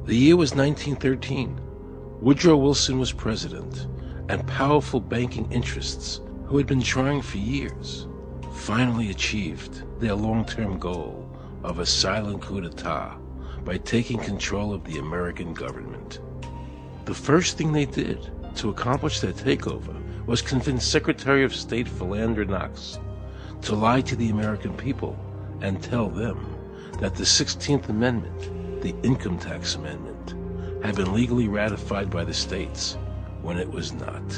The year was 1913. Woodrow Wilson was president, and powerful banking interests, who had been trying for years, finally achieved their long-term goal of a silent coup d'etat by taking control of the American government. The first thing they did to accomplish their takeover was convince Secretary of State Philander Knox to lie to the American people and tell them that the 16th Amendment, the Income Tax Amendment, had been legally ratified by the states when it was not.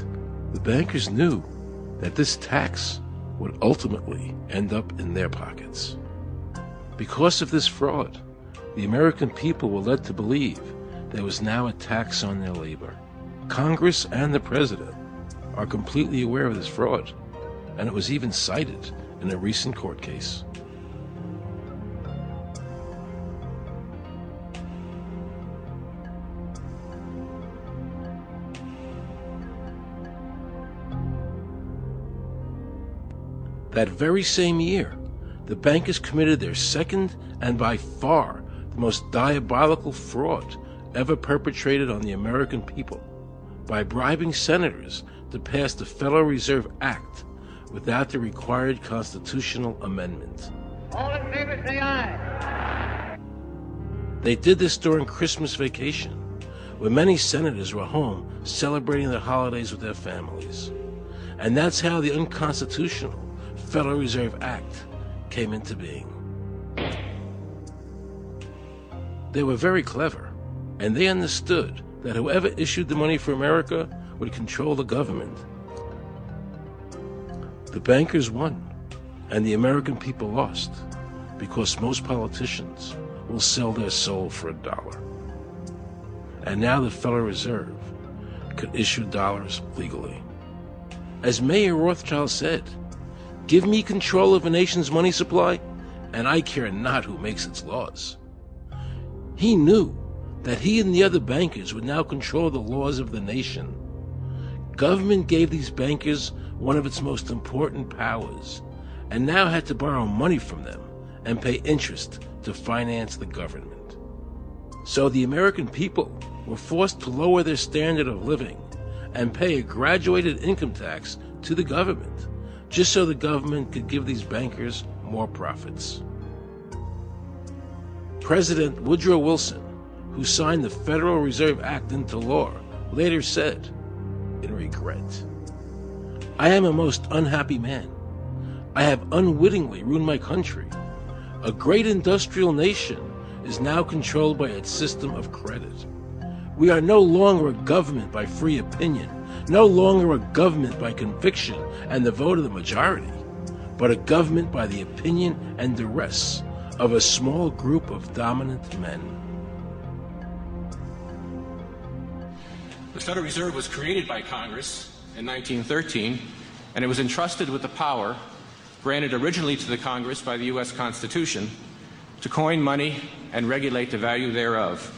The bankers knew that this tax would ultimately end up in their pockets. Because of this fraud, the American people were led to believe there was now a tax on their labor. Congress and the President are completely aware of this fraud, and it was even cited in a recent court case. That very same year, the bankers committed their second and by far the most diabolical fraud ever perpetrated on the American people by bribing senators to pass the Federal Reserve Act without the required constitutional amendment. All in favor, say aye. They did this during Christmas vacation, when many senators were home celebrating their holidays with their families. And that's how the unconstitutional Federal Reserve Act came into being. They were very clever, and they understood that whoever issued the money for America would control the government. The bankers won, and the American people lost, because most politicians will sell their soul for $1. And now the Federal Reserve could issue dollars legally. As Mayor Rothschild said, "Give me control of a nation's money supply, and I care not who makes its laws." He knew that he and the other bankers would now control the laws of the nation. Government gave these bankers one of its most important powers, and now had to borrow money from them and pay interest to finance the government. So the American people were forced to lower their standard of living and pay a graduated income tax to the government, just so the government could give these bankers more profits. President Woodrow Wilson, who signed the Federal Reserve Act into law, later said, in regret, "I am a most unhappy man. I have unwittingly ruined my country. A great industrial nation is now controlled by its system of credit. We are no longer a government by free opinion, no longer a government by conviction and the vote of the majority, but a government by the opinion and duress of a small group of dominant men." The Federal Reserve was created by Congress in 1913, and it was entrusted with the power granted originally to the Congress by the U.S. Constitution to coin money and regulate the value thereof.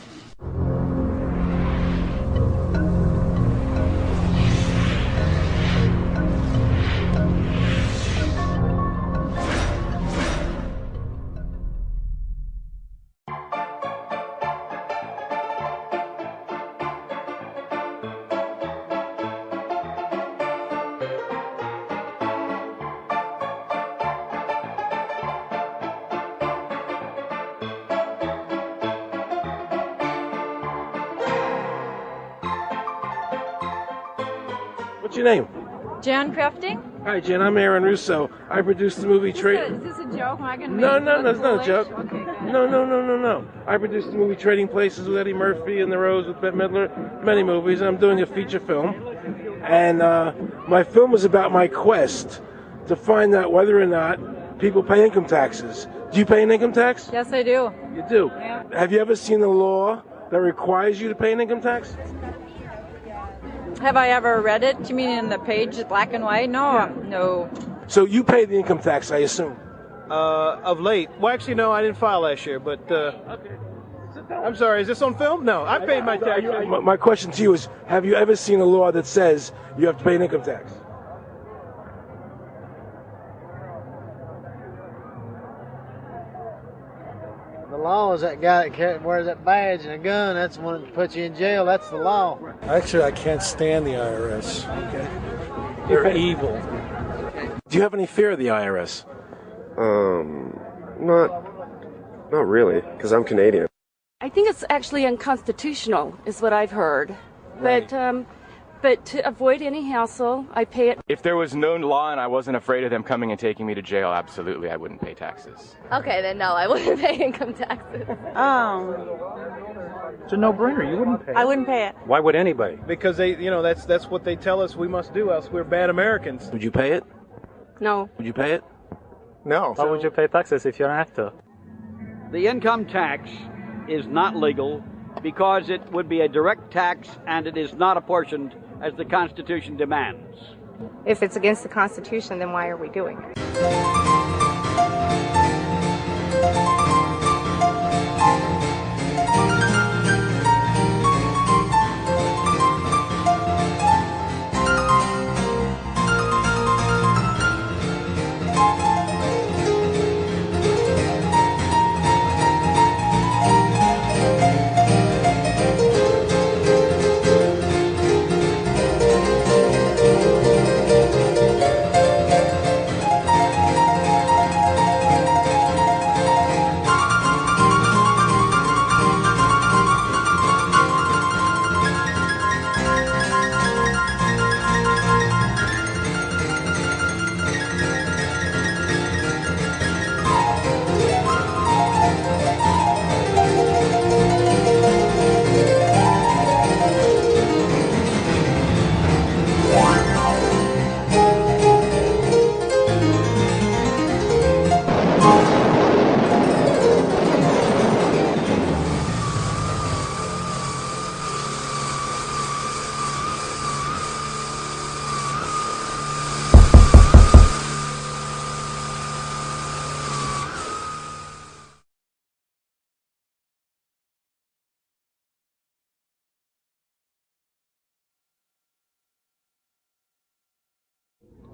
What's your name? Jan Crafting? Hi, Jan. I'm Aaron Russo. I produced the movie Is this a joke? Am I gonna No, make it's not a joke. Okay, good. No. I produced the movie Trading Places with Eddie Murphy and The Rose with Bette Midler, many movies, and I'm doing a feature film. And my film was about my quest to find out whether or not people pay income taxes. Do you pay an income tax? Yes, I do. You do? Yeah. Have you ever seen a law that requires you to pay an income tax? Have I ever read it? You mean in the page, black and white? No, Yeah. no. So you pay the income tax, I assume? Of late. Well, actually, no, I didn't file last year, but Okay. I'm sorry, is this on film? No, I paid my tax. My question to you is, have you ever seen a law that says you have to pay an income tax? The law is that guy that wears that badge and a gun. That's the one that puts you in jail. That's the law. Actually, I can't stand the IRS. Okay. They're evil. Do you have any fear of the IRS? Not really, because I'm Canadian. I think it's actually unconstitutional, is what I've heard. Right. But to avoid any hassle, I pay it. If there was no law and I wasn't afraid of them coming and taking me to jail, absolutely, I wouldn't pay taxes. Okay, then no, I wouldn't pay income taxes. It's a no-brainer. You wouldn't pay it. I wouldn't pay it. Why would anybody? Because that's what they tell us we must do, else we're bad Americans. Would you pay it? No. Would you pay it? No. Why would you pay taxes if you don't have to? The income tax is not legal because it would be a direct tax and it is not apportioned as the Constitution demands. If it's against the Constitution, then why are we doing it?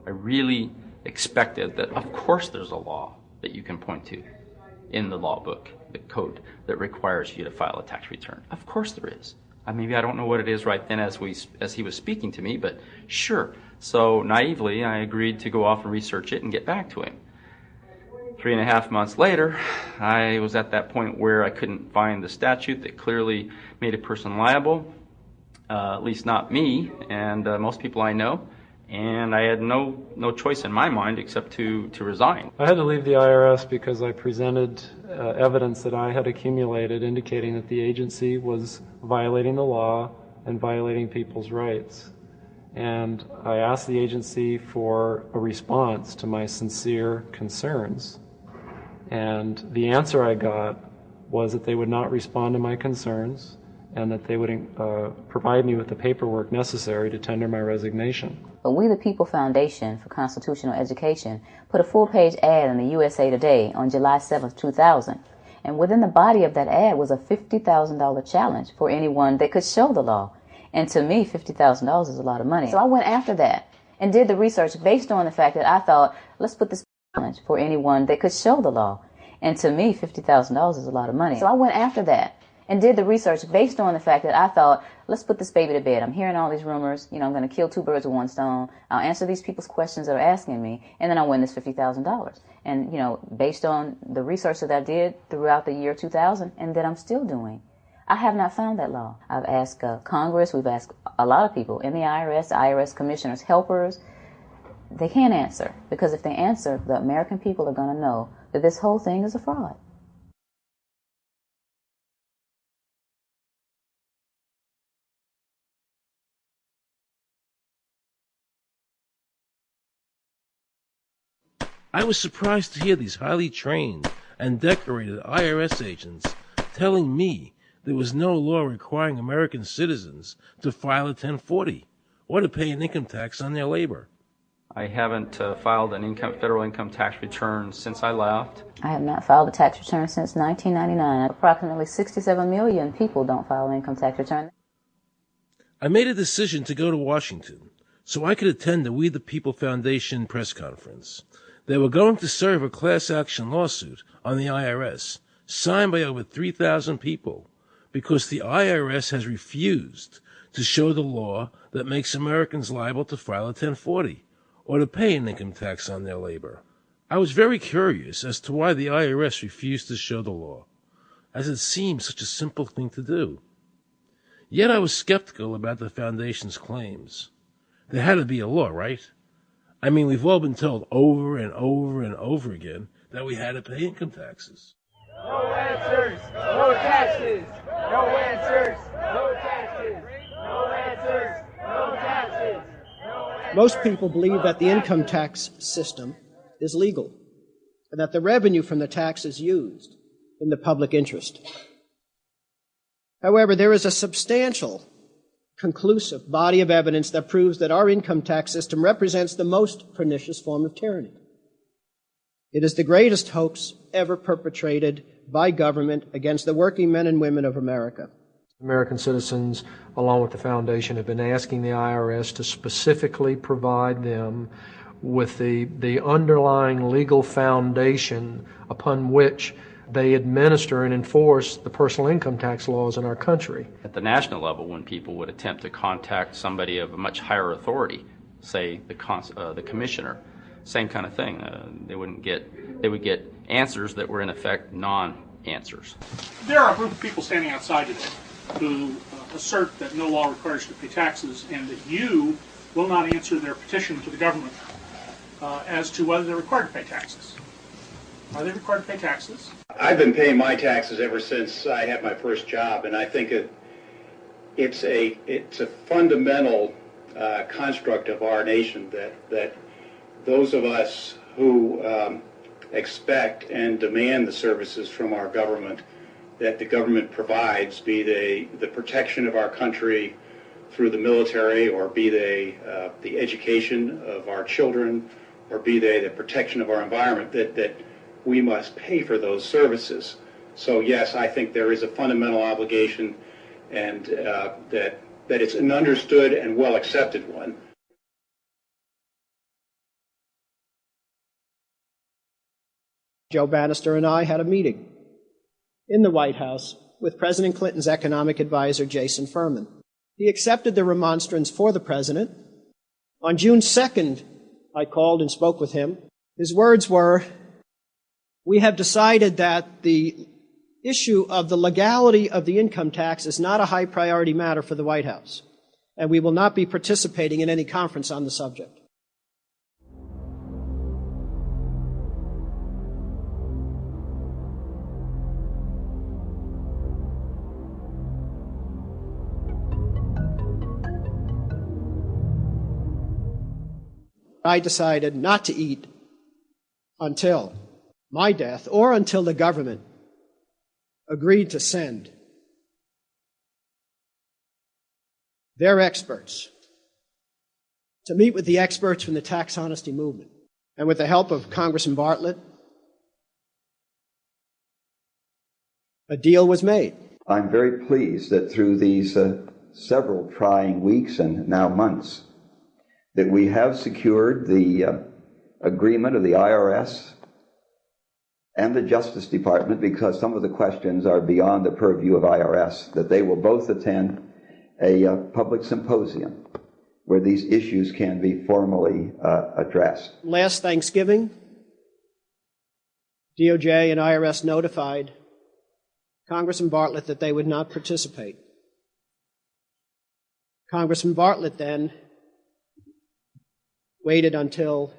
I really expected that, of course, there's a law that you can point to in the law book, the code, that requires you to file a tax return. Of course there is. Maybe I don't know what it is right then as he was speaking to me, but sure. So naively, I agreed to go off and research it and get back to him. 3.5 months later, I was at that point where I couldn't find the statute that clearly made a person liable, at least not me and most people I know. And I had no choice in my mind except to resign. I had to leave the IRS because I presented evidence that I had accumulated indicating that the agency was violating the law and violating people's rights. And I asked the agency for a response to my sincere concerns. And the answer I got was that they would not respond to my concerns and that they would provide me with the paperwork necessary to tender my resignation. But We the People Foundation for Constitutional Education put a full-page ad in the USA Today on July 7, 2000. And within the body of that ad was a $50,000 challenge for anyone that could show the law. And to me, $50,000 is a lot of money. So I went after that and did the research based on the fact that I thought, let's put this challenge for anyone that could show the law. And to me, $50,000 is a lot of money. So I went after that and did the research based on the fact that I thought, let's put this baby to bed. I'm hearing all these rumors. I'm going to kill 2 birds with 1 stone. I'll answer these people's questions that are asking me, and then I'll win this $50,000. And, based on the research that I did throughout the year 2000 and that I'm still doing, I have not found that law. I've asked Congress. We've asked a lot of people in the IRS commissioners, helpers. They can't answer, because if they answer, the American people are going to know that this whole thing is a fraud. I was surprised to hear these highly trained and decorated IRS agents telling me there was no law requiring American citizens to file a 1040 or to pay an income tax on their labor. I haven't filed an federal income tax return since I left. I have not filed a tax return since 1999. Approximately 67 million people don't file an income tax return. I made a decision to go to Washington so I could attend the We the People Foundation press conference. They were going to serve a class action lawsuit on the IRS, signed by over 3,000 people, because the IRS has refused to show the law that makes Americans liable to file a 1040 or to pay an income tax on their labor. I was very curious as to why the IRS refused to show the law, as it seemed such a simple thing to do. Yet I was skeptical about the Foundation's claims. There had to be a law, right? I mean, we've all been told over and over and over again that we had to pay income taxes. No answers, no taxes. No answers, no taxes. No answers, no taxes. Most people believe that the income tax system is legal and that the revenue from the tax is used in the public interest. However, there is a substantial, conclusive body of evidence that proves that our income tax system represents the most pernicious form of tyranny. It is the greatest hoax ever perpetrated by government against the working men and women of America. American citizens, along with the Foundation, have been asking the IRS to specifically provide them with the underlying legal foundation upon which they administer and enforce the personal income tax laws in our country. At the national level, when people would attempt to contact somebody of a much higher authority, say the commissioner, same kind of thing. They would get answers that were in effect non-answers. There are a group of people standing outside today who assert that no law requires you to pay taxes and that you will not answer their petition to the government as to whether they're required to pay taxes. Are they required to pay taxes? I've been paying my taxes ever since I had my first job, and I think it's a fundamental construct of our nation that those of us who expect and demand the services from our government that the government provides, be they the protection of our country through the military, or be they the education of our children, or be they the protection of our environment, that we must pay for those services. So yes, I think there is a fundamental obligation, and that it's an understood and well accepted one. Joe Bannister and I had a meeting in the White House with President Clinton's economic advisor, Jason Furman. He accepted the remonstrance for the president. On June 2nd, I called and spoke with him. His words were, "We have decided that the issue of the legality of the income tax is not a high priority matter for the White House, and we will not be participating in any conference on the subject." I decided not to eat until my death or until the government agreed to send their experts to meet with the experts from the tax honesty movement. And with the help of Congressman Bartlett, a deal was made. I'm very pleased that through these several trying weeks and now months, that we have secured the agreement of the IRS and the Justice Department, because some of the questions are beyond the purview of IRS, that they will both attend a public symposium where these issues can be formally addressed. Last Thanksgiving, DOJ and IRS notified Congressman Bartlett that they would not participate. Congressman Bartlett then waited until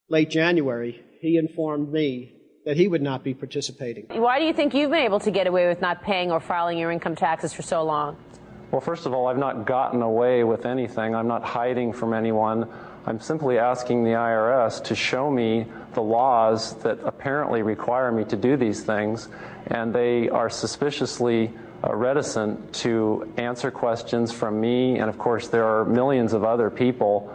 late January. He informed me that he would not be participating. Why do you think you've been able to get away with not paying or filing your income taxes for so long? Well, first of all, I've not gotten away with anything. I'm not hiding from anyone. I'm simply asking the IRS to show me the laws that apparently require me to do these things, and they are suspiciously reticent to answer questions from me. And of course, there are millions of other people,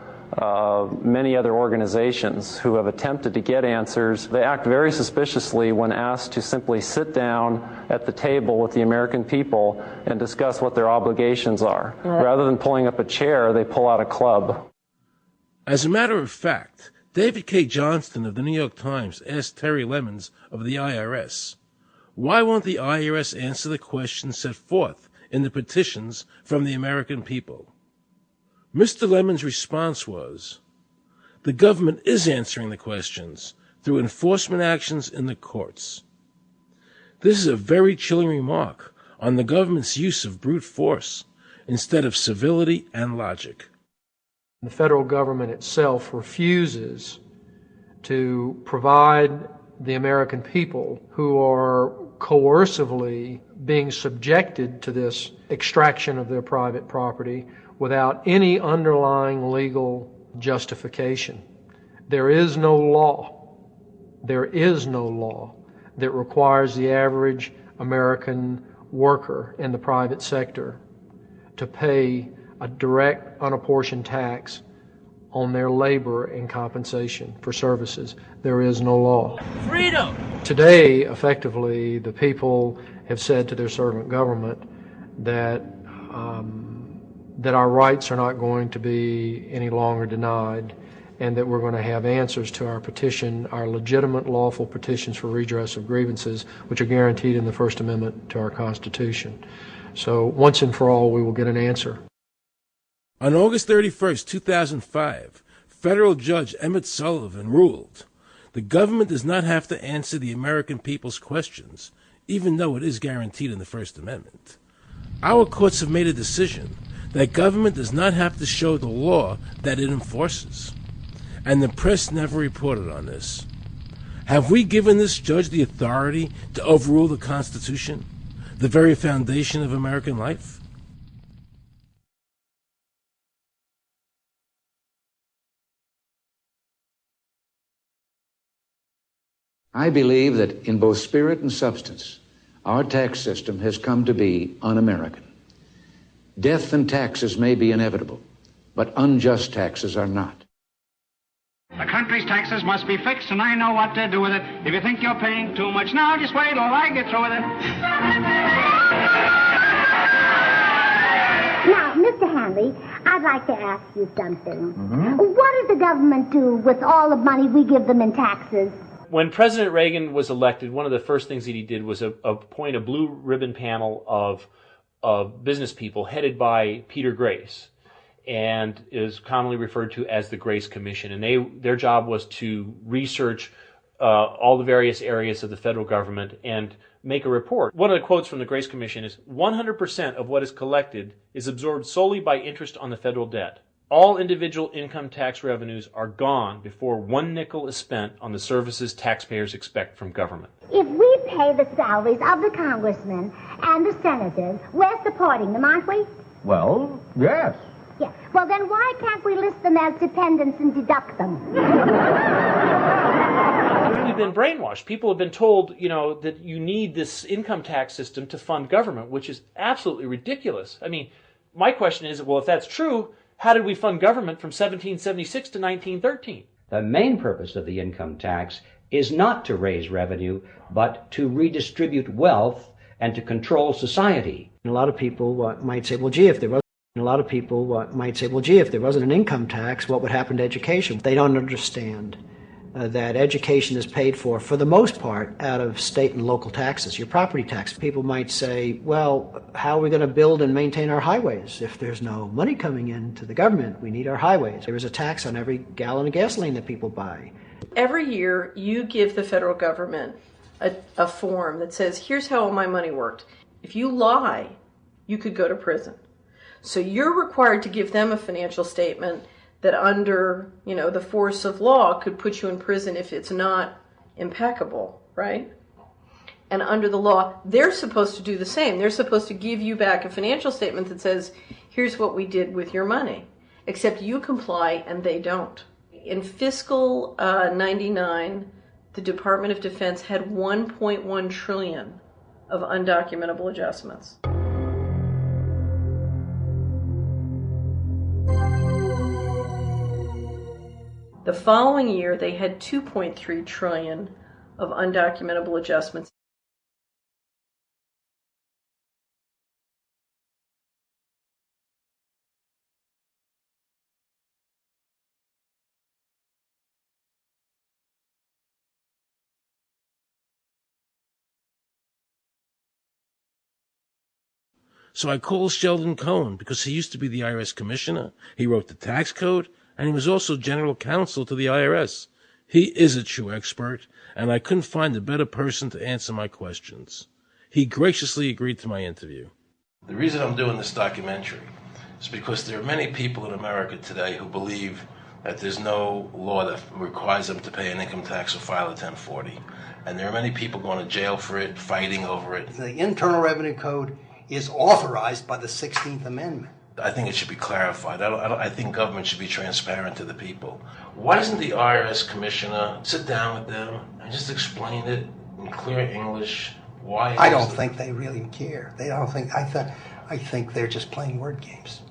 many other organizations who have attempted to get answers. They act very suspiciously when asked to simply sit down at the table with the American people and discuss what their obligations are. Rather than pulling up a chair, they pull out a club. As a matter of fact, David K. Johnston of the New York Times asked Terry Lemons of the IRS, why won't the IRS answer the questions set forth in the petitions from the American people? Mr. Lemon's response was, the government is answering the questions through enforcement actions in the courts. This is a very chilling remark on the government's use of brute force instead of civility and logic. The federal government itself refuses to provide the American people who are coercively being subjected to this extraction of their private property without any underlying legal justification. There is no law that requires the average American worker in the private sector to pay a direct, unapportioned tax on their labor and compensation for services. There is no law. Freedom! Today, effectively, the people have said to their servant government that our rights are not going to be any longer denied, and that we're going to have answers to our petition, our legitimate, lawful petitions for redress of grievances, which are guaranteed in the First Amendment to our Constitution. So once and for all, we will get an answer. On August 31st, 2005, federal judge Emmett Sullivan ruled, the government does not have to answer the American people's questions, even though it is guaranteed in the First Amendment. Our courts have made a decision that government does not have to show the law that it enforces. And the press never reported on this. Have we given this judge the authority to overrule the Constitution, the very foundation of American life? I believe that in both spirit and substance, our tax system has come to be un-American. Death and taxes may be inevitable, but unjust taxes are not. The country's taxes must be fixed, and I know what to do with it. If you think you're paying too much now, just wait till I get through with it. Now, Mr. Hanley, I'd like to ask you something. What does the government do with all the money we give them in taxes? When President Reagan was elected, one of the first things that he did was appoint a blue ribbon panel of business people headed by Peter Grace, and is commonly referred to as the Grace Commission. And their job was to research all the various areas of the federal government and make a report. One of the quotes from the Grace Commission is, 100% of what is collected is absorbed solely by interest on the federal debt. All individual income tax revenues are gone before 1 nickel is spent on the services taxpayers expect from government. If we pay the salaries of the congressmen and the senators, we're supporting them, aren't we? Well, yes. Yeah. Well, then why can't we list them as dependents and deduct them? We've been brainwashed. People have been told, that you need this income tax system to fund government, which is absolutely ridiculous. I mean, my question is, well, if that's true, how did we fund government from 1776 to 1913? The main purpose of the income tax is not to raise revenue, but to redistribute wealth and to control society. A lot of people might say, well, gee, if there wasn't an income tax, what would happen to education? They don't understand that education is paid for the most part, out of state and local taxes, your property tax. People might say, well, how are we going to build and maintain our highways if there's no money coming into the government? We need our highways. There is a tax on every gallon of gasoline that people buy. Every year, you give the federal government a form that says, here's how all my money worked. If you lie, you could go to prison. So you're required to give them a financial statement that under, the force of law could put you in prison if it's not impeccable, right? And under the law, they're supposed to do the same. They're supposed to give you back a financial statement that says, here's what we did with your money. Except you comply and they don't. In fiscal 99, the Department of Defense had 1.1 trillion of undocumentable adjustments. The following year, they had 2.3 trillion of undocumentable adjustments. So I called Sheldon Cohen because he used to be the IRS commissioner. He wrote the tax code, and he was also general counsel to the IRS. He is a true expert, and I couldn't find a better person to answer my questions. He graciously agreed to my interview. The reason I'm doing this documentary is because there are many people in America today who believe that there's no law that requires them to pay an income tax or file a 1040. And there are many people going to jail for it, fighting over it. The Internal Revenue Code is authorized by the 16th Amendment. I think it should be clarified. I think government should be transparent to the people. Why doesn't the IRS commissioner sit down with them and just explain it in clear English? Why? I don't think they really care. They don't think. I think they're just playing word games.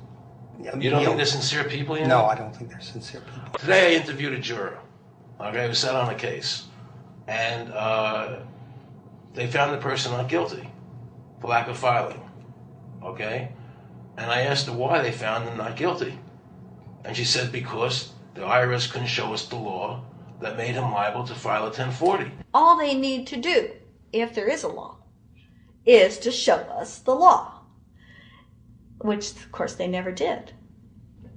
You don't think they're sincere people? No, I don't think they're sincere people. Today I interviewed a juror, okay, who sat on a case, and they found the person not guilty for lack of filing, okay? And I asked her why they found him not guilty. And she said because the IRS couldn't show us the law that made him liable to file a 1040. All they need to do, if there is a law, is to show us the law, which, of course, they never did.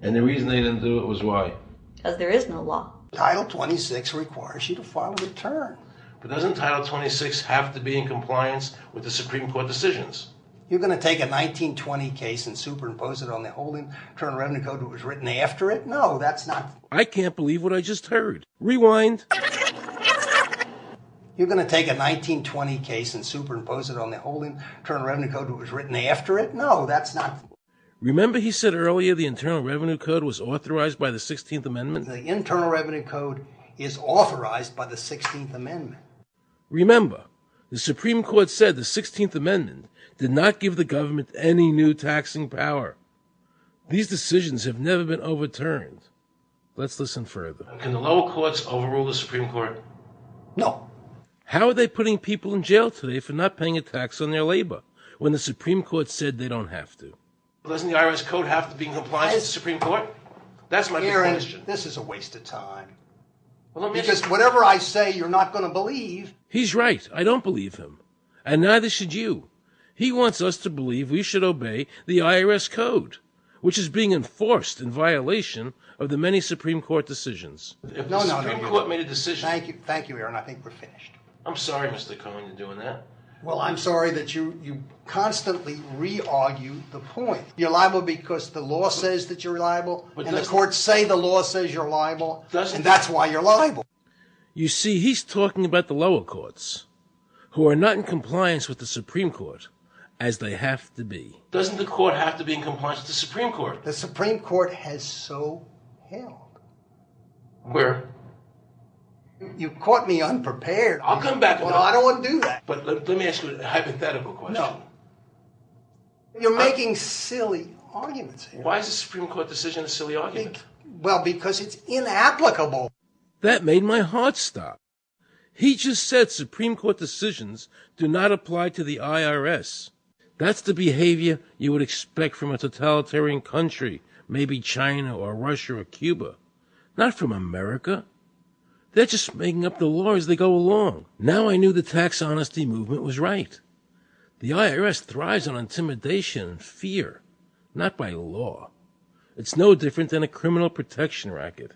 And the reason they didn't do it was why? Because there is no law. Title 26 requires you to file a return. But doesn't Title 26 have to be in compliance with the Supreme Court decisions? You're going to take a 1920 case and superimpose it on the whole Internal Revenue Code that was written after it? No, that's not. I can't believe what I just heard. Rewind. You're going to take a 1920 case and superimpose it on the whole Internal Revenue Code that was written after it? No, that's not. Remember he said earlier the Internal Revenue Code was authorized by the 16th Amendment? The Internal Revenue Code is authorized by the 16th Amendment. Remember, the Supreme Court said the 16th Amendment did not give the government any new taxing power. These decisions have never been overturned. Let's listen further. Can the lower courts overrule the Supreme Court? No. How are they putting people in jail today for not paying a tax on their labor when the Supreme Court said they don't have to? Doesn't the IRS code have to be in compliance with the Supreme Court? That's my big question. This is a waste of time. Well, because whatever I say, you're not going to believe. He's right. I don't believe him. And neither should you. He wants us to believe we should obey the IRS code, which is being enforced in violation of the many Supreme Court decisions. If the Supreme Court made a decision... Thank you, Aaron. I think we're finished. I'm sorry, Mr. Cohen, you're doing that. Well, I'm sorry that you constantly re-argue the point. You're liable because the law says that you're liable, and the courts say the law says you're liable, and that's why you're liable. You see, he's talking about the lower courts, who are not in compliance with the Supreme Court, as they have to be. Doesn't the court have to be in compliance with the Supreme Court? The Supreme Court has so held. Where? You caught me unprepared. I'll come back. Well, I don't want to do that. But let me ask you a hypothetical question. No. You're making silly arguments here. Why is the Supreme Court decision a silly argument? Well, because it's inapplicable. That made my heart stop. He just said Supreme Court decisions do not apply to the IRS. That's the behavior you would expect from a totalitarian country, maybe China or Russia or Cuba. Not from America. They're just making up the law as they go along. Now I knew the tax honesty movement was right. The IRS thrives on intimidation and fear, not by law. It's no different than a criminal protection racket,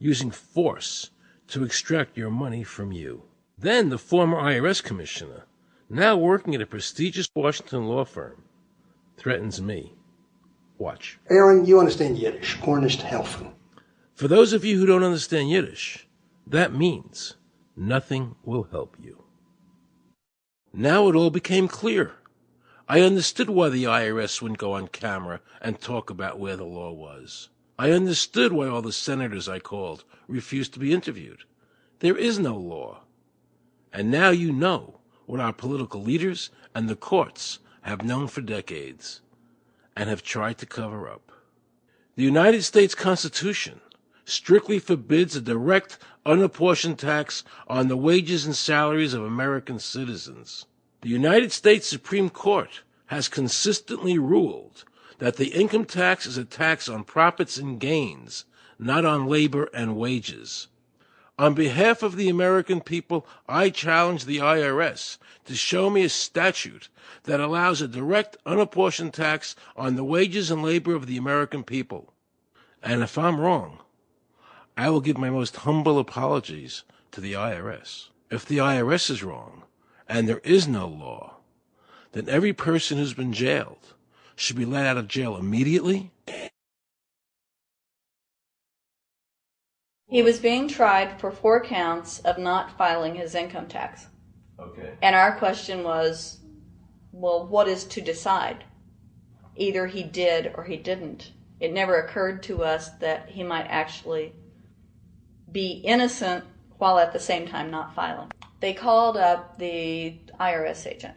using force to extract your money from you. Then the former IRS commissioner, now working at a prestigious Washington law firm, threatens me. Watch. Aaron, you understand Yiddish. Gornisht helfen. For those of you who don't understand Yiddish, that means nothing will help you. Now it all became clear. I understood why the IRS wouldn't go on camera and talk about where the law was. I understood why all the senators I called refused to be interviewed. There is no law. And now you know what our political leaders and the courts have known for decades and have tried to cover up. The United States Constitution strictly forbids a direct, unapportioned tax on the wages and salaries of American citizens. The United States Supreme Court has consistently ruled that the income tax is a tax on profits and gains, not on labor and wages. On behalf of the American people, I challenge the IRS to show me a statute that allows a direct, unapportioned tax on the wages and labor of the American people. And if I'm wrong, I will give my most humble apologies to the IRS. If the IRS is wrong, and there is no law, then every person who's been jailed should be let out of jail immediately. He was being tried for 4 counts of not filing his income tax. Okay. And our question was, well, what is to decide? Either he did or he didn't. It never occurred to us that he might actually be innocent while at the same time not filing. They called up the IRS agent,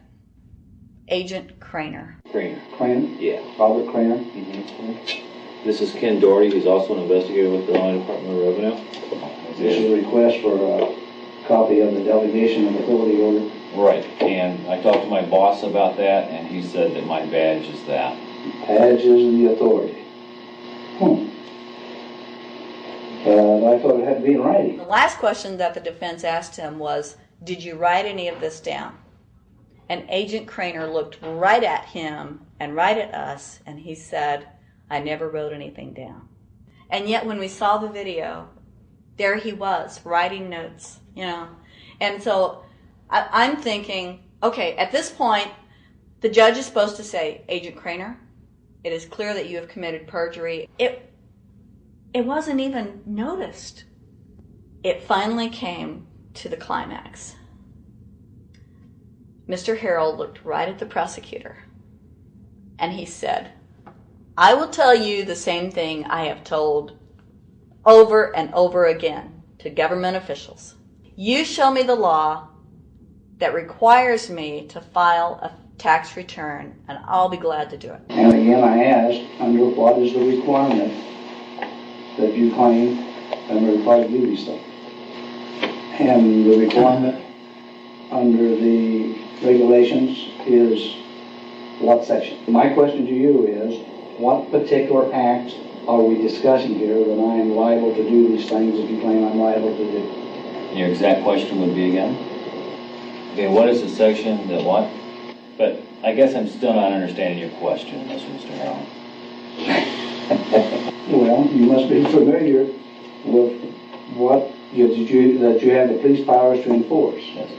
Agent Craner. Craner? Yeah. Robert Craner? Mm-hmm. This is Ken Doherty, who's also an investigator with the Illinois Department of Revenue. This is a request for a copy of the delegation of authority order. Right, and I talked to my boss about that, and he said that my badge is that. Badge is the authority. I thought it had to be in writing. The last question that the defense asked him was, did you write any of this down? And Agent Craner looked right at him and right at us, and he said, I never wrote anything down. And yet when we saw the video, there he was, writing notes, you know. And so I'm thinking, okay, at this point, the judge is supposed to say, Agent Craner, it is clear that you have committed perjury. It wasn't even noticed. It finally came to the climax. Mr. Harrell looked right at the prosecutor, and he said, I will tell you the same thing I have told over and over again to government officials. You show me the law that requires me to file a tax return, and I'll be glad to do it. And again, I asked, under what is the requirement that you claim I'm required to do these things? And the requirement under the regulations is what section? My question to you is, what particular act are we discussing here that I am liable to do these things that you claim I'm liable to do? Your exact question would be again? Okay, what is the section that what? But I guess I'm still not understanding your question, Mr. Harrell. Well, you must be familiar with what that you have the police powers to enforce. Yes.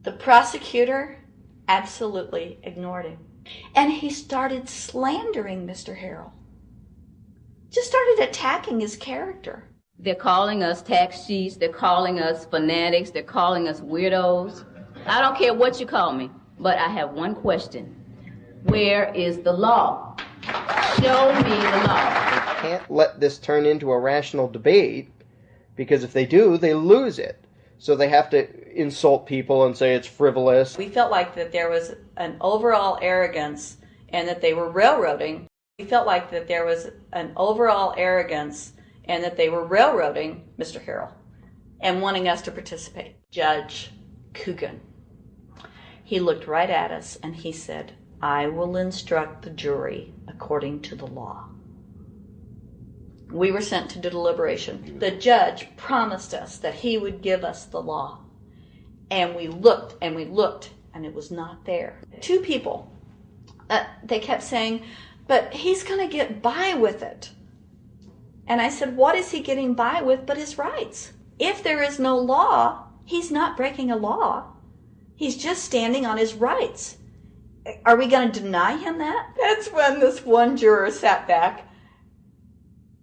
The prosecutor absolutely ignored him. And he started slandering Mr. Harrell. Just started attacking his character. They're calling us tax cheats, they're calling us fanatics, they're calling us weirdos. I don't care what you call me, but I have one question. Where is the law? Show me the law. They can't let this turn into a rational debate, because if they do, they lose it. So they have to insult people and say it's frivolous. We felt like that there was an overall arrogance and that they were railroading. We felt like that there was an overall arrogance and that they were railroading Mr. Harrell and wanting us to participate. Judge Coogan, he looked right at us and he said, I will instruct the jury according to the law. We were sent to deliberation. The judge promised us that he would give us the law. And we looked, and it was not there. 2 people, they kept saying, but he's going to get by with it. And I said, what is he getting by with but his rights? If there is no law, he's not breaking a law. He's just standing on his rights. Are we going to deny him that? That's when this one juror sat back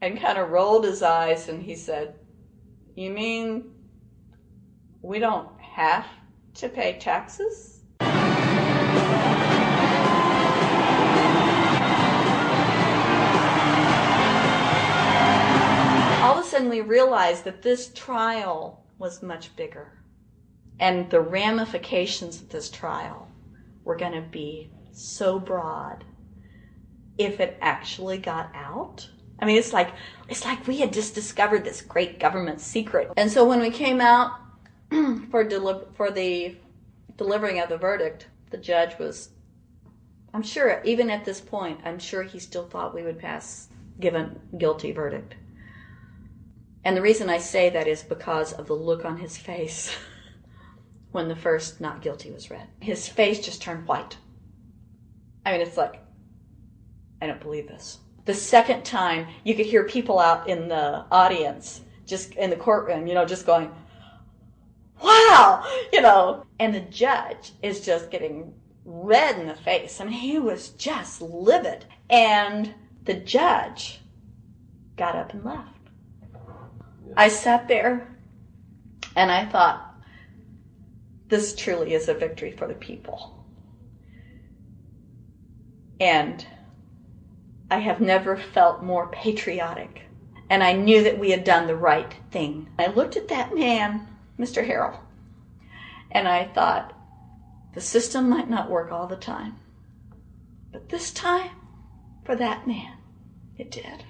and kind of rolled his eyes and he said, you mean we don't have to pay taxes? All of a sudden we realized that this trial was much bigger. And the ramifications of this trial were going to be so broad if it actually got out. I mean, it's like we had just discovered this great government secret. And so when we came out for the delivering of the verdict, the judge was, I'm sure, even at this point, I'm sure he still thought we would pass given guilty verdict. And the reason I say that is because of the look on his face when the first not guilty was read. His face just turned white. I mean, it's like, I don't believe this. The second time, you could hear people out in the audience, just in the courtroom, just going, wow, and the judge is just getting red in the face. I mean, he was just livid. And the judge got up and left. I sat there and I thought, this truly is a victory for the people. And I have never felt more patriotic. And I knew that we had done the right thing. I looked at that man, Mr. Harrell, and I thought, the system might not work all the time, but this time, for that man, it did.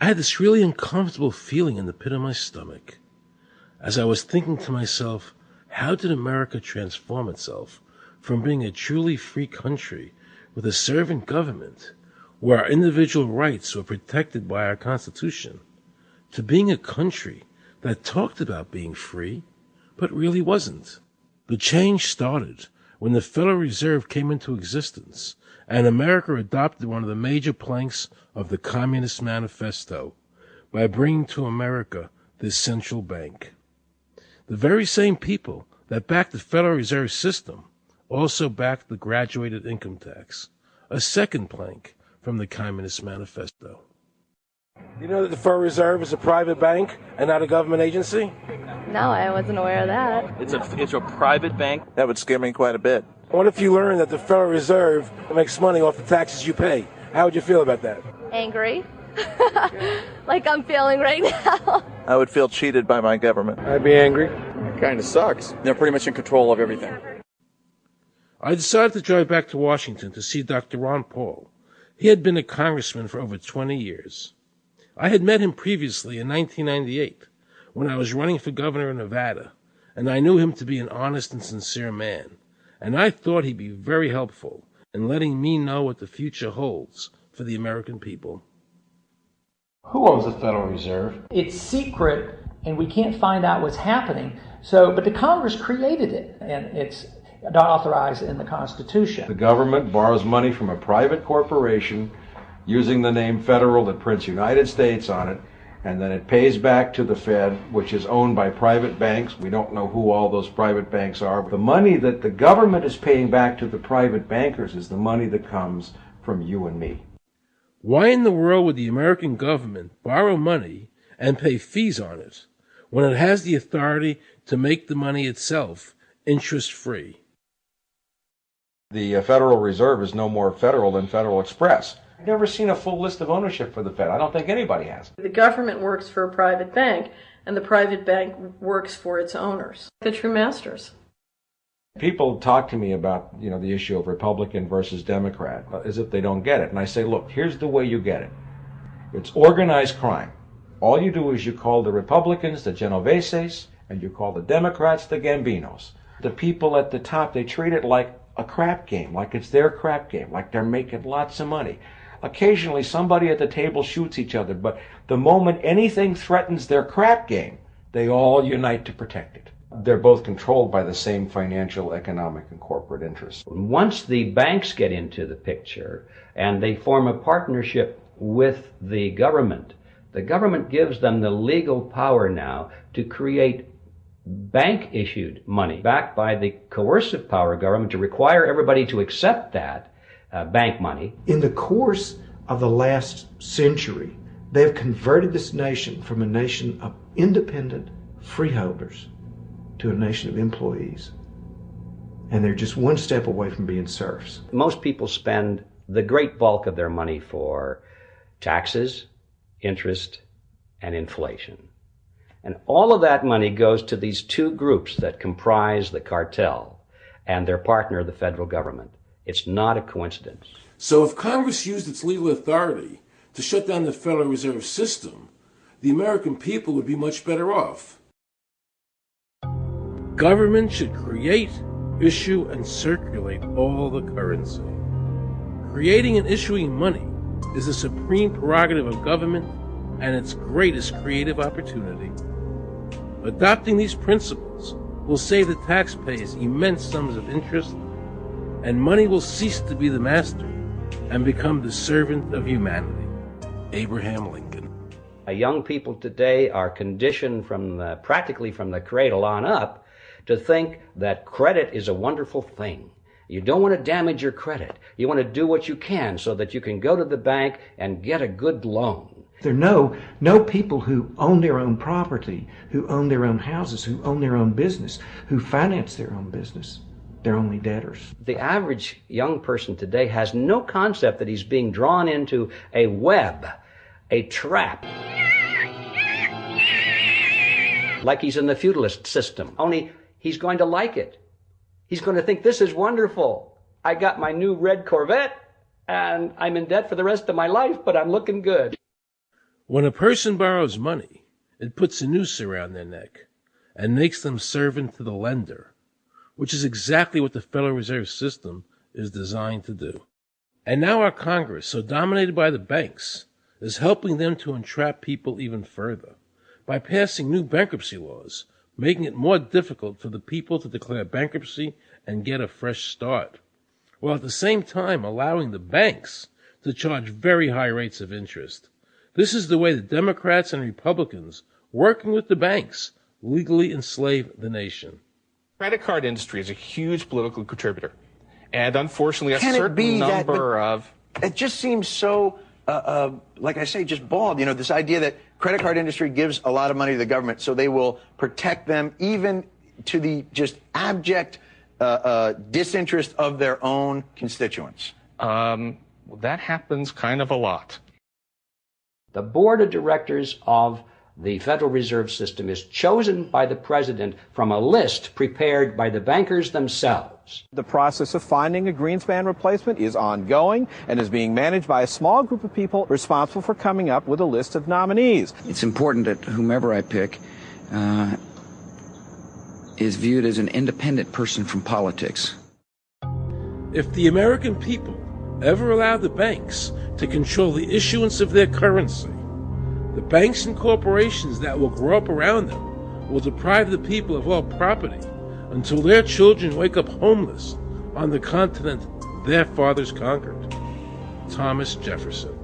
I had this really uncomfortable feeling in the pit of my stomach as I was thinking to myself, how did America transform itself from being a truly free country with a servant government where our individual rights were protected by our Constitution to being a country that talked about being free but really wasn't? The change started when the Federal Reserve came into existence and America adopted one of the major planks of the Communist Manifesto by bringing to America this central bank. The very same people that backed the Federal Reserve System also backed the graduated income tax, a second plank from the Communist Manifesto. You know that the Federal Reserve is a private bank and not a government agency? No, I wasn't aware of that. It's a private bank? That would scare me quite a bit. What if you learned that the Federal Reserve makes money off the taxes you pay? How would you feel about that? Angry. Like I'm feeling right now. I would feel cheated by my government. I'd be angry. It kind of sucks. They're pretty much in control of everything. I decided to drive back to Washington to see Dr. Ron Paul. He had been a congressman for over 20 years. I had met him previously in 1998 when I was running for governor in Nevada, and I knew him to be an honest and sincere man, and I thought he'd be very helpful in letting me know what the future holds for the American people. Who owns the Federal Reserve? It's secret, and we can't find out what's happening. But the Congress created it, and it's not authorized in the Constitution. The government borrows money from a private corporation using the name Federal that prints United States on it, and then it pays back to the Fed, which is owned by private banks. We don't know who all those private banks are. The money that the government is paying back to the private bankers is the money that comes from you and me. Why in the world would the American government borrow money and pay fees on it when it has the authority to make the money itself interest-free? The Federal Reserve is no more federal than Federal Express. I've never seen a full list of ownership for the Fed. I don't think anybody has. The government works for a private bank, and the private bank works for its owners, the true masters. People talk to me about, the issue of Republican versus Democrat, as if they don't get it. And I say, look, here's the way you get it. It's organized crime. All you do is you call the Republicans the Genoveses, and you call the Democrats the Gambinos. The people at the top, they treat it like a crap game, like it's their crap game, like they're making lots of money. Occasionally, somebody at the table shoots each other, but the moment anything threatens their crap game, they all unite to protect it. They're both controlled by the same financial, economic, and corporate interests. Once the banks get into the picture and they form a partnership with the government gives them the legal power now to create bank-issued money backed by the coercive power of government to require everybody to accept that bank money. In the course of the last century, they have converted this nation from a nation of independent freeholders to a nation of employees. And they're just one step away from being serfs. Most people spend the great bulk of their money for taxes, interest, and inflation. And all of that money goes to these two groups that comprise the cartel and their partner, the federal government. It's not a coincidence. So if Congress used its legal authority to shut down the Federal Reserve System, the American people would be much better off. Government should create, issue, and circulate all the currency. Creating and issuing money is the supreme prerogative of government and its greatest creative opportunity. Adopting these principles will save the taxpayers immense sums of interest, and money will cease to be the master and become the servant of humanity. Abraham Lincoln. Young people today are conditioned practically from the cradle on up to think that credit is a wonderful thing. You don't want to damage your credit. You want to do what you can so that you can go to the bank and get a good loan. There are no people who own their own property, who own their own houses, who own their own business, who finance their own business. They're only debtors. The average young person today has no concept that he's being drawn into a web, a trap. Like he's in the feudalist system, only he's going to like it. He's going to think, this is wonderful. I got my new red Corvette, and I'm in debt for the rest of my life, but I'm looking good. When a person borrows money, it puts a noose around their neck and makes them servant to the lender, which is exactly what the Federal Reserve System is designed to do. And now our Congress, so dominated by the banks, is helping them to entrap people even further by passing new bankruptcy laws, making it more difficult for the people to declare bankruptcy and get a fresh start, while at the same time allowing the banks to charge very high rates of interest. This is the way the Democrats and Republicans, working with the banks, legally enslave the nation. Credit card industry is a huge political contributor, and unfortunately a certain number of... It just seems so, like I say, just bald. You know, this idea that credit card industry gives a lot of money to the government so they will protect them even to the just abject disinterest of their own constituents. That happens kind of a lot. The board of directors of the Federal Reserve System is chosen by the president from a list prepared by the bankers themselves. The process of finding a Greenspan replacement is ongoing and is being managed by a small group of people responsible for coming up with a list of nominees. It's important that whomever I pick is viewed as an independent person from politics. If the American people ever allow the banks to control the issuance of their currency, the banks and corporations that will grow up around them will deprive the people of all property until their children wake up homeless on the continent their fathers conquered. Thomas Jefferson.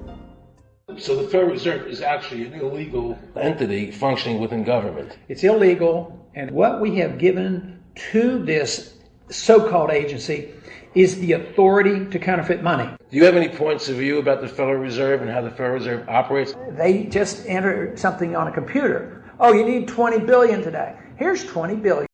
So the Federal Reserve is actually an illegal entity functioning within government. It's illegal, and what we have given to this so-called agency is the authority to counterfeit money. Do you have any points of view about the Federal Reserve and how the Federal Reserve operates? They just enter something on a computer. Oh, you need 20 billion today. Here's 20 billion.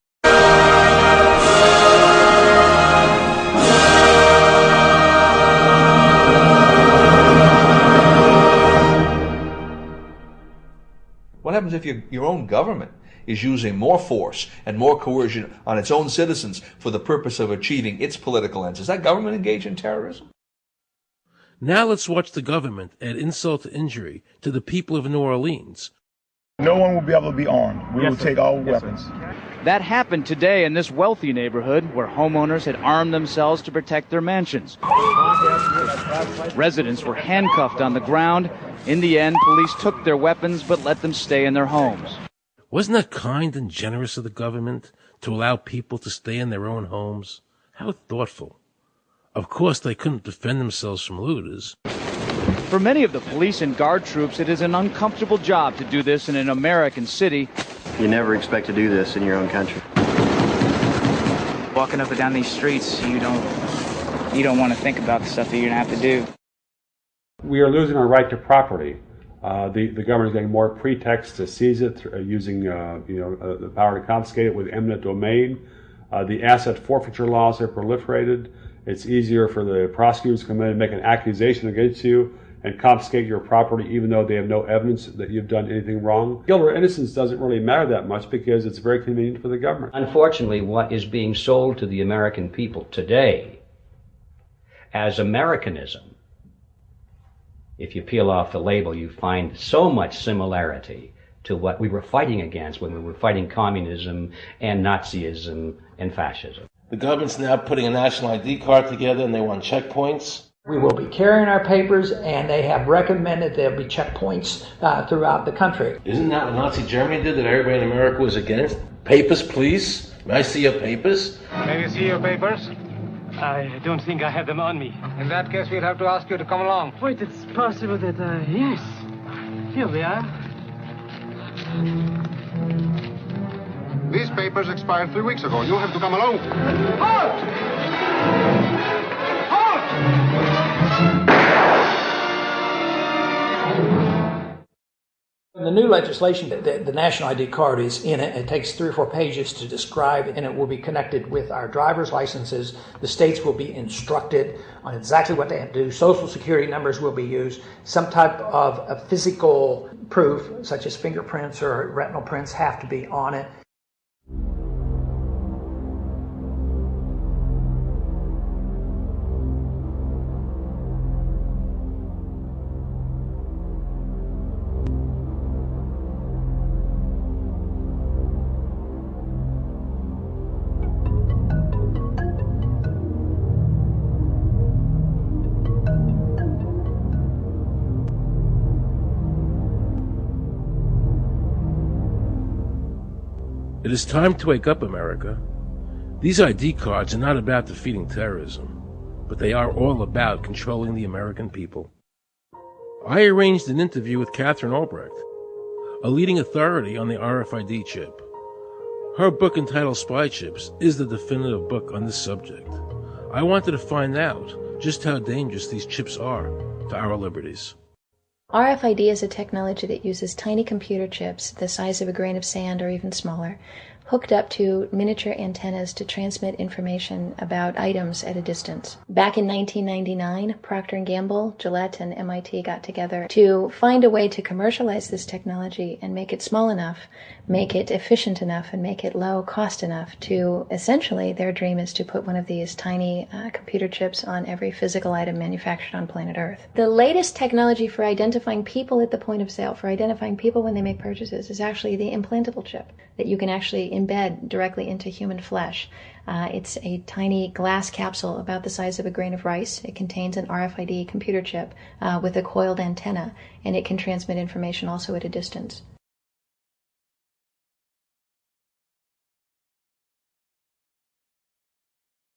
What happens if your own government is using more force and more coercion on its own citizens for the purpose of achieving its political ends? Is that government engaged in terrorism? Now let's watch the government add insult to injury to the people of New Orleans. No one will be able to be armed. We will take all weapons. That happened today in this wealthy neighborhood where homeowners had armed themselves to protect their mansions. Residents were handcuffed on the ground. In the end, police took their weapons but let them stay in their homes. Wasn't that kind and generous of the government to allow people to stay in their own homes? How thoughtful. Of course, they couldn't defend themselves from looters. For many of the police and guard troops, it is an uncomfortable job to do this in an American city. You never expect to do this in your own country. Walking up and down these streets, you don't want to think about the stuff that you're going to have to do. We are losing our right to property. The government is getting more pretexts to seize it, using the power to confiscate it with eminent domain. The asset forfeiture laws have proliferated. It's easier for the prosecutors to come in and make an accusation against you and confiscate your property even though they have no evidence that you've done anything wrong. Guilt or innocence doesn't really matter that much because it's very convenient for the government. Unfortunately, what is being sold to the American people today as Americanism If you peel off the label, you find so much similarity to what we were fighting against when we were fighting communism and Nazism and fascism. The government's now putting a national ID card together and they want checkpoints. We will be carrying our papers, and they have recommended there'll be checkpoints throughout the country. Isn't that what Nazi Germany did that everybody in America was against? Papers, please. May I see your papers? May we see your papers? I don't think I have them on me. In that case, we'll have to ask you to come along. Wait, it's possible that, yes. Here we are. These papers expired 3 weeks ago. You'll have to come along. Halt! The new legislation, the national ID card is in it. It takes 3 or 4 pages to describe, and it will be connected with our driver's licenses. The states will be instructed on exactly what they have to do. Social security numbers will be used. Some type of a physical proof, such as fingerprints or retinal prints, have to be on it. It is time to wake up, America. These ID cards are not about defeating terrorism, but they are all about controlling the American people. I arranged an interview with Catherine Albrecht, a leading authority on the RFID chip. Her book entitled Spy Chips is the definitive book on this subject. I wanted to find out just how dangerous these chips are to our liberties. RFID is a technology that uses tiny computer chips the size of a grain of sand or even smaller, hooked up to miniature antennas to transmit information about items at a distance. Back in 1999, Procter & Gamble, Gillette, and MIT got together to find a way to commercialize this technology and make it small enough, make it efficient enough, and make it low cost enough to, essentially, their dream is to put one of these tiny computer chips on every physical item manufactured on planet Earth. The latest technology for identifying people at the point of sale, for identifying people when they make purchases, is actually the implantable chip that you can actually embed directly into human flesh. It's a tiny glass capsule about the size of a grain of rice. It contains an RFID computer chip with a coiled antenna, and it can transmit information also at a distance.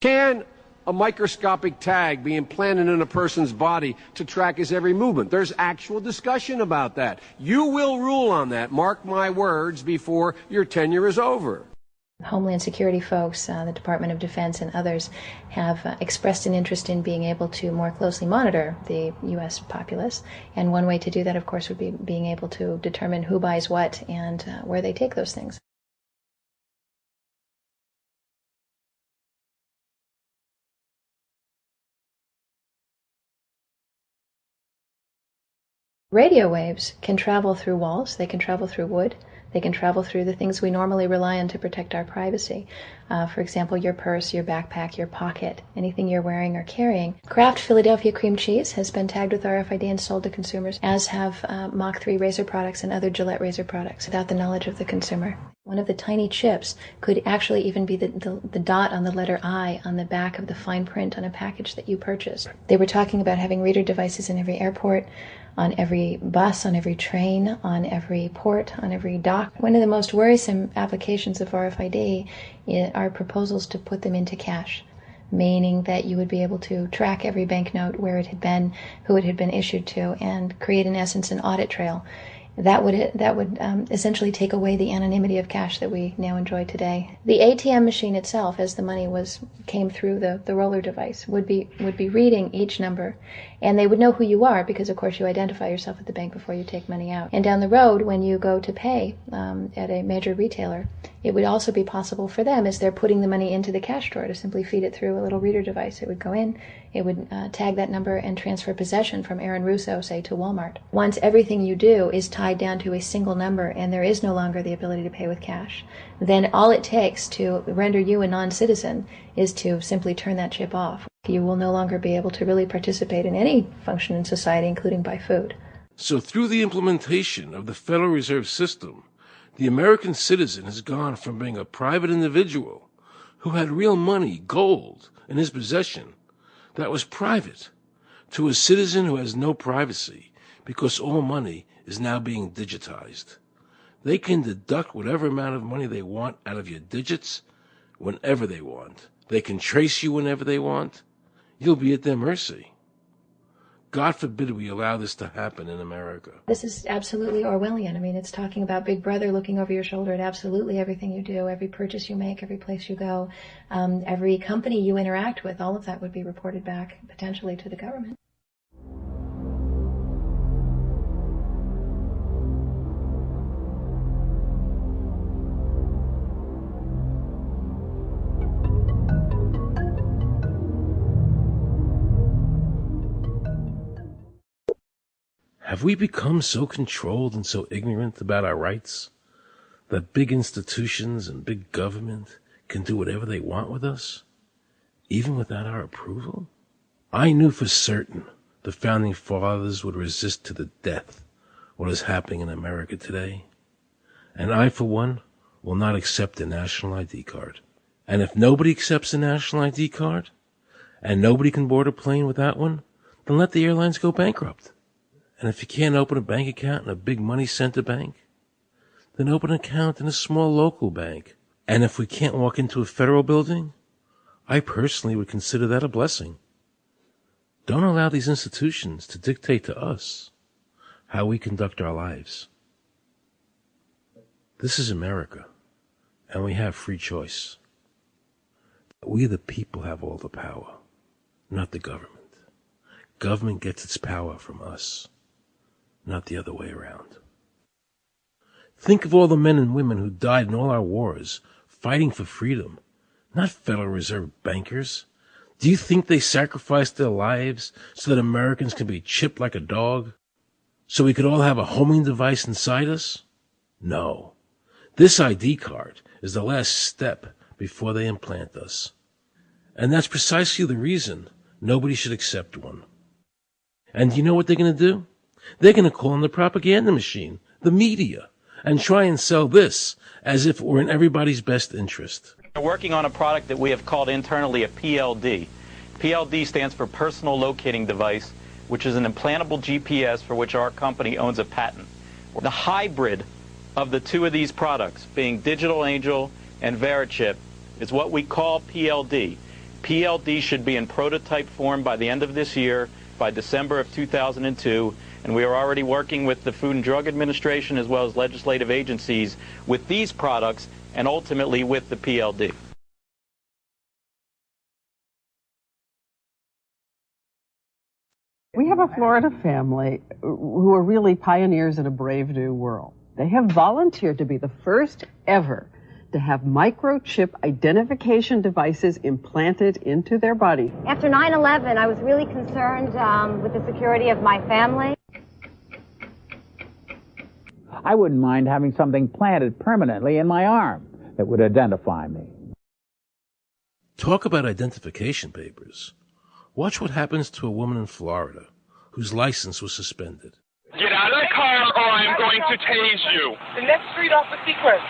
Can a microscopic tag be implanted in a person's body to track his every movement? There's actual discussion about that. You will rule on that, mark my words, before your tenure is over. Homeland Security folks, the Department of Defense, and others have expressed an interest in being able to more closely monitor the U.S. populace. And one way to do that, of course, would be being able to determine who buys what and where they take those things. Radio waves can travel through walls, they can travel through wood, they can travel through the things we normally rely on to protect our privacy. For example, your purse, your backpack, your pocket, anything you're wearing or carrying. Kraft Philadelphia cream cheese has been tagged with RFID and sold to consumers, as have Mach 3 razor products and other Gillette razor products, without the knowledge of the consumer. One of the tiny chips could actually even be the dot on the letter I on the back of the fine print on a package that you purchased. They were talking about having reader devices in every airport, on every bus, on every train, on every port, on every dock. One of the most worrisome applications of RFID are proposals to put them into cash, meaning that you would be able to track every banknote, where it had been, who it had been issued to, and create, in essence, an audit trail. That would essentially take away the anonymity of cash that we now enjoy today. The ATM machine itself, as the money came through the roller device, would be reading each number, and they would know who you are because, of course, you identify yourself at the bank before you take money out. And down the road, when you go to pay at a major retailer, it would also be possible for them, as they're putting the money into the cash drawer, to simply feed it through a little reader device. It would go in, it would tag that number and transfer possession from Aaron Russo, say, to Walmart. Once everything you do is tied down to a single number and there is no longer the ability to pay with cash, then all it takes to render you a non-citizen is to simply turn that chip off. You will no longer be able to really participate in any function in society, including buy food. So through the implementation of the Federal Reserve System, the American citizen has gone from being a private individual who had real money, gold, in his possession that was private, to a citizen who has no privacy because all money is now being digitized. They can deduct whatever amount of money they want out of your digits whenever they want. They can trace you whenever they want. You'll be at their mercy. God forbid we allow this to happen in America. This is absolutely Orwellian. I mean, it's talking about Big Brother looking over your shoulder at absolutely everything you do, every purchase you make, every place you go, every company you interact with. All of that would be reported back potentially to the government. Have we become so controlled and so ignorant about our rights that big institutions and big government can do whatever they want with us, even without our approval? I knew for certain the Founding Fathers would resist to the death what is happening in America today. And I, for one, will not accept a national ID card. And if nobody accepts a national ID card, and nobody can board a plane without one, then let the airlines go bankrupt. And if you can't open a bank account in a big money center bank, then open an account in a small local bank. And if we can't walk into a federal building, I personally would consider that a blessing. Don't allow these institutions to dictate to us how we conduct our lives. This is America, and we have free choice. We the people have all the power, not the government. Government gets its power from us, not the other way around. Think of all the men and women who died in all our wars, fighting for freedom, not Federal Reserve bankers. Do you think they sacrificed their lives so that Americans could be chipped like a dog? So we could all have a homing device inside us? No. This ID card is the last step before they implant us. And that's precisely the reason nobody should accept one. And you know what they're going to do? They're going to call on the propaganda machine, the media, and try and sell this as if it were in everybody's best interest. We're working on a product that we have called internally a PLD. PLD stands for Personal Locating Device, which is an implantable GPS for which our company owns a patent. The hybrid of the two of these products, being Digital Angel and Verichip, is what we call PLD. PLD should be in prototype form by the end of this year, by December of 2002, and we are already working with the Food and Drug Administration as well as legislative agencies with these products and ultimately with the PLD. We have a Florida family who are really pioneers in a brave new world. They have volunteered to be the first ever to have microchip identification devices implanted into their body. After 9/11, I was really concerned with the security of my family. I wouldn't mind having something planted permanently in my arm that would identify me. Talk about identification papers. Watch what happens to a woman in Florida whose license was suspended. Get out of the car or I'm going to tase you. The next street off the Secret.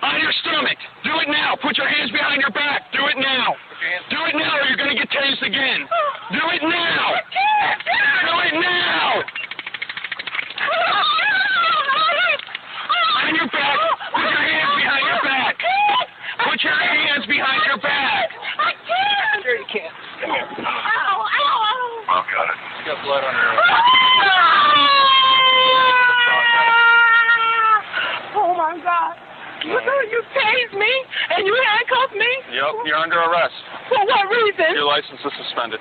On your stomach. Do it now. Put your hands behind your back. Do it now. Do it now or you're going to get tased again. Do it now. Do it now. On your back. Put your hands behind your back. Put your hands behind your back. I can't. Sure you can. Come here. Ow, ow, ow. Oh, got it. You got blood on her. Oh, my God. You tased me and you handcuffed me? Yep, you're under arrest. For what reason? Your license is suspended.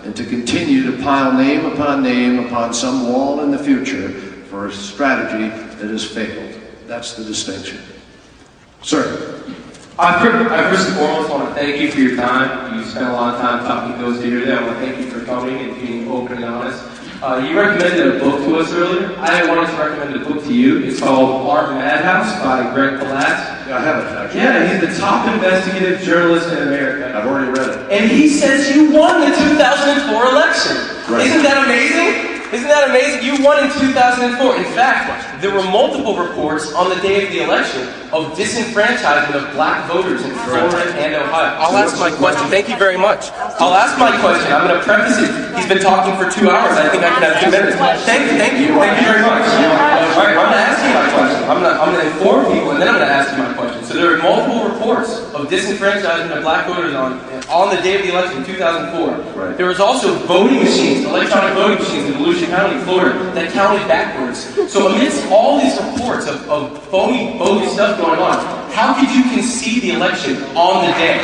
and to continue to pile name upon some wall in the future for a strategy that has failed. That's the distinction. Sir. I first and foremost want to thank you for your time. You spent a lot of time talking to those who hear that. I want to thank you for coming and being open and honest. You recommended a book to us earlier. I wanted to recommend a book to you. It's called Art Madhouse by Greg Palatz. Yeah, I have it, actually. Yeah, he's the top investigative journalist in America. I've already read it. And he says you won the 2004 election. Right. Isn't that amazing? Isn't that amazing? You won in 2004. In fact, there were multiple reports on the day of the election of disenfranchisement of black voters in Florida and Ohio. I'll ask my question. Thank you very much. I'll ask my question. I'm going to preface it. He's been talking for 2 hours. I think I can have 2 minutes. Thank you. Thank you very much. All right, I'm going to ask you my question. I'm going to inform people, and then I'm going to ask you my question. So there are multiple reports of disenfranchisement of black voters on the day of the election in 2004. Right. There was also voting machines, electronic voting machines in Volusia County, Florida, that counted backwards. So amidst all these reports of phony, bogus stuff going on, how could you concede the election on the day?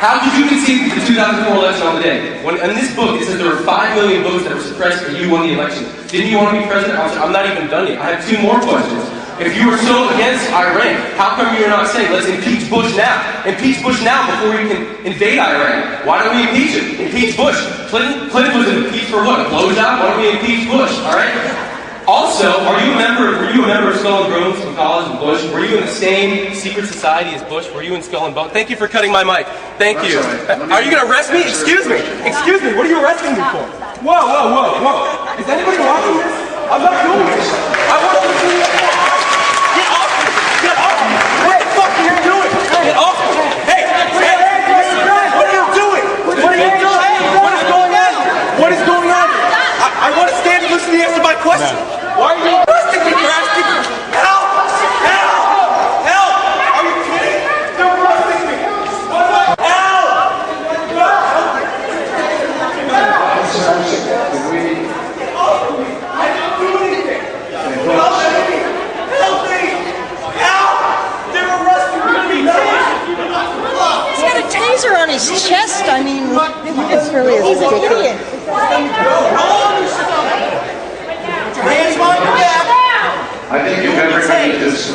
How could you concede the 2004 election on the day? When in this book, it says there were 5 million votes that were suppressed and you won the election. Didn't you want to be president? I'm not even done yet. I have 2 more questions. If you were so against Iran, how come you're not saying, let's impeach Bush now? Impeach Bush now before you can invade Iran. Why don't we impeach him? Impeach Bush. Clinton was impeached for what? A blowjob? Why don't we impeach Bush? All right? Also, were you a member of Skull and Bones from college and Bush? Were you in the same secret society as Bush? Were you in Skull and Bones? Thank you for cutting my mic. Thank you. Are you going to arrest me? Excuse me. Excuse me. What are you arresting me for? Whoa, whoa, whoa, whoa. Is anybody watching this? I'm not doing this. I want to see you. Get off me. Get off me. What the fuck are you doing? Get off me. Hey, hey. What are you doing? What are you doing? What is going on? What is going on? I want to stand and listen to you answer my question. Why are you arresting me for asking me? Help! Help! Help! Are you kidding? They're arresting me! Help! I didn't do anything! Help me! Help me! Help! They're arresting me! He's got a taser on his chest. I mean, this really is ridiculous. He's an idiot. Hands behind your back. I think if everybody just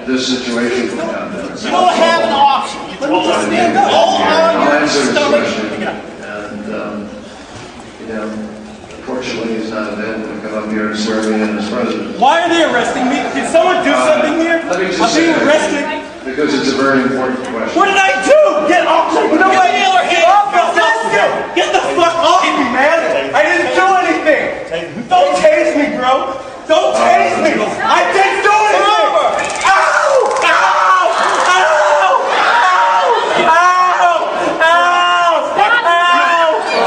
this situation will happen. You don't have an option. Let me just stand up. I'll answer this question. And, unfortunately, he's not available to come up here and swear me in as president. Why are they arresting me? Did someone do something here? I'm being arrested. Because it's a very important question. What did I do? Get off me. You know what? Get the fuck off me, man. I didn't do anything. Don't tase me, bro. Don't tase me. I didn't do anything. Ow! Ow! Ow! Ow! Ow! Ow! Let me go. Let me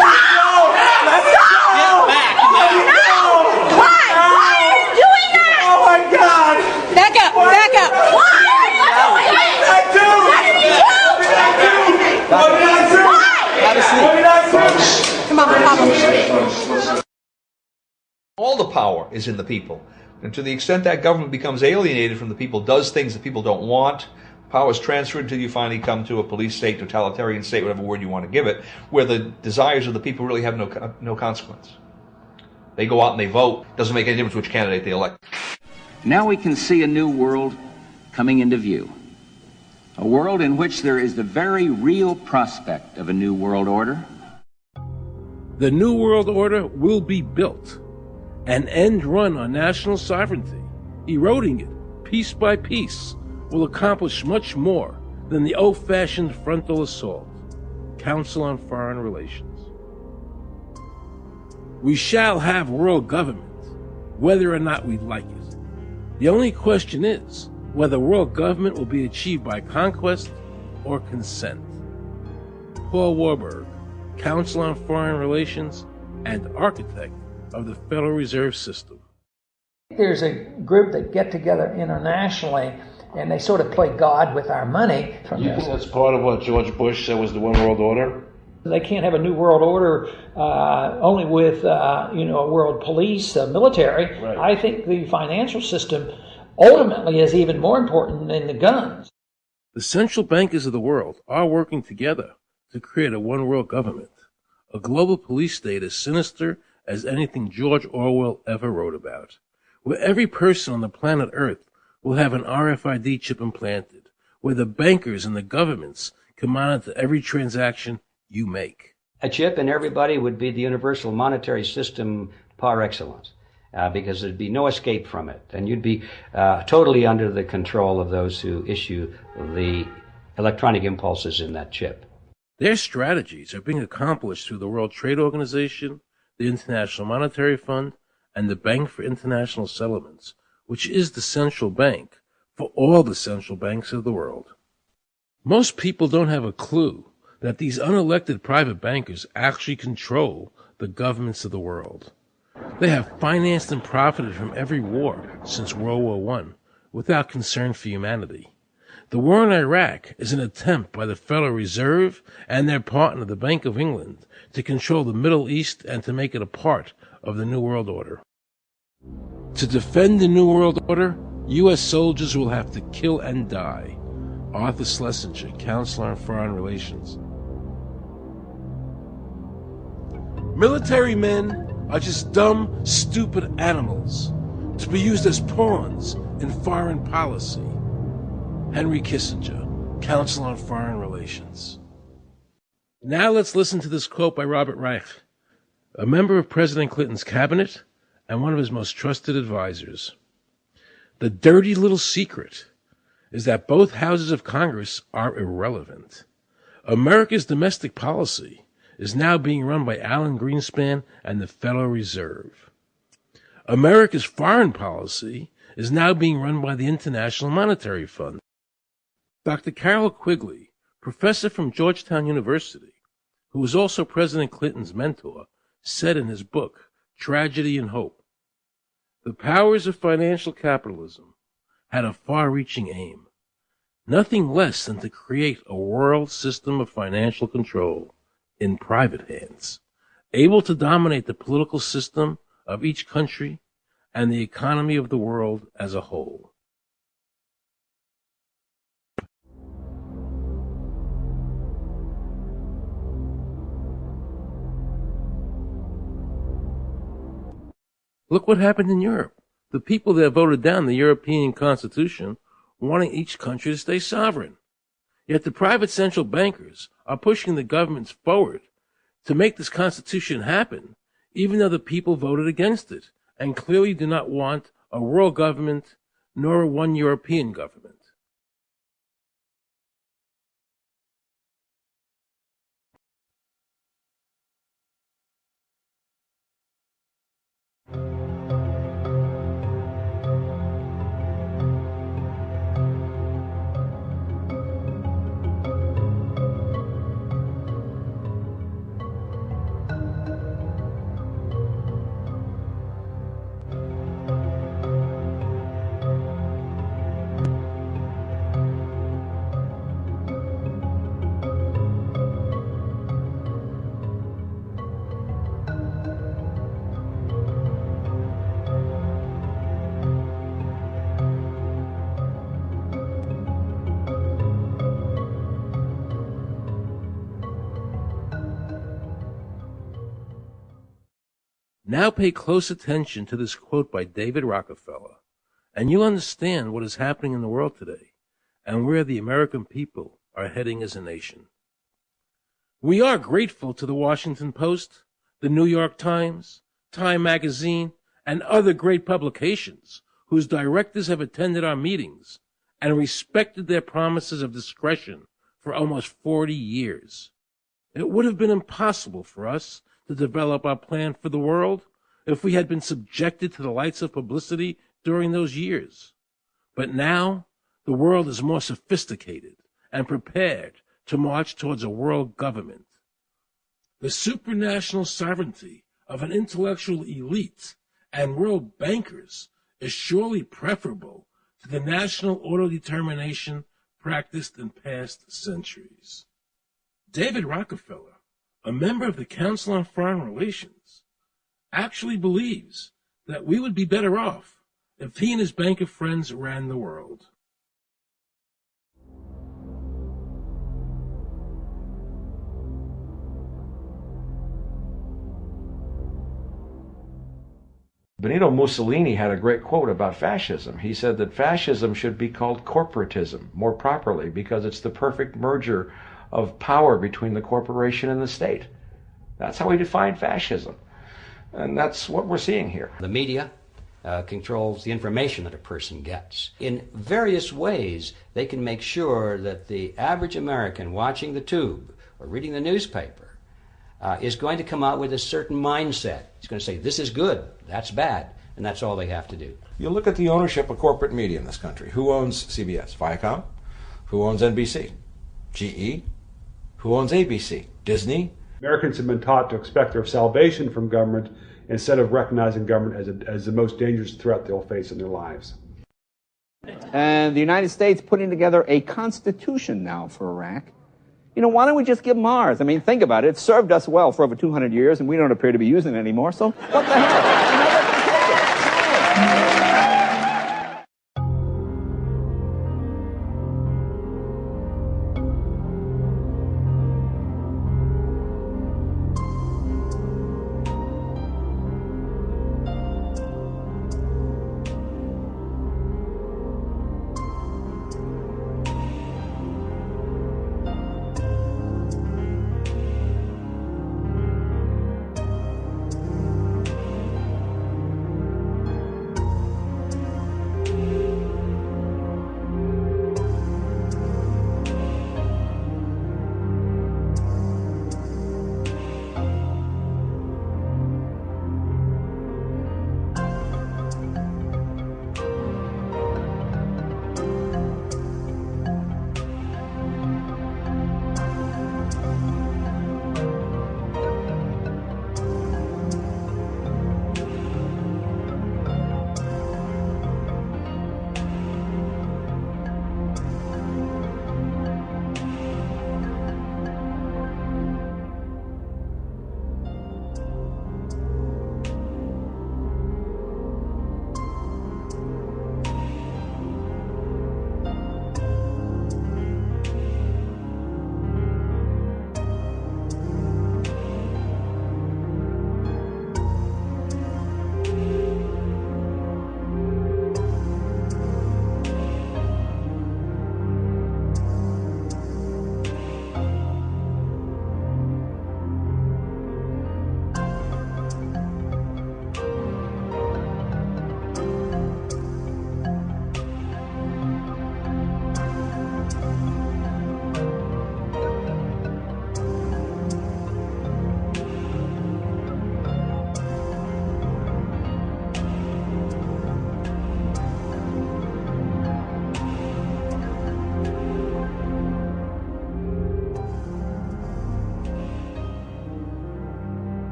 go. Get back. Let me go. Why? Why are you doing that? Oh my God. Back up. Back up. Why? What did I do? What did I do? What did I do? What did I do? Come on, Papa. All the power is in the people. And to the extent that government becomes alienated from the people, does things that people don't want, power is transferred until you finally come to a police state, totalitarian state, whatever word you want to give it, where the desires of the people really have no consequence. They go out and they vote. Doesn't make any difference which candidate they elect. Now we can see a new world coming into view. A world in which there is the very real prospect of a new world order. The New World Order will be built. An end run on national sovereignty, eroding it piece by piece, will accomplish much more than the old-fashioned frontal assault. Council on Foreign Relations. We shall have world government, whether or not we like it. The only question is whether world government will be achieved by conquest or consent. Paul Warburg, Council on Foreign Relations and architect of the Federal Reserve System. There's a group that get together internationally and they sort of play God with our money. Yes, that's part of what George Bush said was the One World Order. They can't have a new world order only with a world police, military. Right. I think the financial system ultimately is even more important than the guns. The central bankers of the world are working together to create a one-world government, a global police state as sinister as anything George Orwell ever wrote about, where every person on the planet Earth will have an RFID chip implanted, where the bankers and the governments can monitor every transaction you make. A chip in everybody would be the universal monetary system par excellence, because there'd be no escape from it, and you'd be totally under the control of those who issue the electronic impulses in that chip. Their strategies are being accomplished through the World Trade Organization, the International Monetary Fund, and the Bank for International Settlements, which is the central bank for all the central banks of the world. Most people don't have a clue that these unelected private bankers actually control the governments of the world. They have financed and profited from every war since World War I without concern for humanity. The war in Iraq is an attempt by the Federal Reserve and their partner, the Bank of England, to control the Middle East and to make it a part of the New World Order. To defend the New World Order, U.S. soldiers will have to kill and die. Arthur Schlesinger, Counselor on Foreign Relations. Military men are just dumb, stupid animals to be used as pawns in foreign policy. Henry Kissinger, Counselor on Foreign Relations. Now let's listen to this quote by Robert Reich, a member of President Clinton's cabinet and one of his most trusted advisors. The dirty little secret is that both houses of Congress are irrelevant. America's domestic policy is now being run by Alan Greenspan and the Federal Reserve. America's foreign policy is now being run by the International Monetary Fund. Dr. Carol Quigley, professor from Georgetown University, who was also President Clinton's mentor, said in his book, Tragedy and Hope, the powers of financial capitalism had a far-reaching aim, nothing less than to create a world system of financial control in private hands, able to dominate the political system of each country and the economy of the world as a whole. Look what happened in Europe. The people that voted down the European Constitution wanting each country to stay sovereign. Yet the private central bankers are pushing the governments forward to make this Constitution happen, even though the people voted against it and clearly do not want a world government nor one European government. Now pay close attention to this quote by David Rockefeller, and you'll understand what is happening in the world today and where the American people are heading as a nation. We are grateful to the Washington Post, the New York Times, Time Magazine, and other great publications whose directors have attended our meetings and respected their promises of discretion for almost 40 years. It would have been impossible for us to develop our plan for the world if we had been subjected to the lights of publicity during those years. But now, the world is more sophisticated and prepared to march towards a world government. The supranational sovereignty of an intellectual elite and world bankers is surely preferable to the national autodetermination practiced in past centuries. David Rockefeller, a member of the Council on Foreign Relations, actually believes that we would be better off if he and his bank of friends ran the world. Benito Mussolini had a great quote about fascism. He said that fascism should be called corporatism more properly because it's the perfect merger of power between the corporation and the state. That's how he defined fascism. And that's what we're seeing here. The media controls the information that a person gets. In various ways, they can make sure that the average American watching the tube or reading the newspaper is going to come out with a certain mindset. He's going to say, this is good, that's bad, and that's all they have to do. You look at the ownership of corporate media in this country. Who owns CBS? Viacom? Who owns NBC? GE? Who owns ABC? Disney? Americans have been taught to expect their salvation from government instead of recognizing government as the most dangerous threat they'll face in their lives. And the United States putting together a constitution now for Iraq. You know, why don't we just give them ours? I mean, think about it. It served us well for over 200 years, and we don't appear to be using it anymore, so what the hell?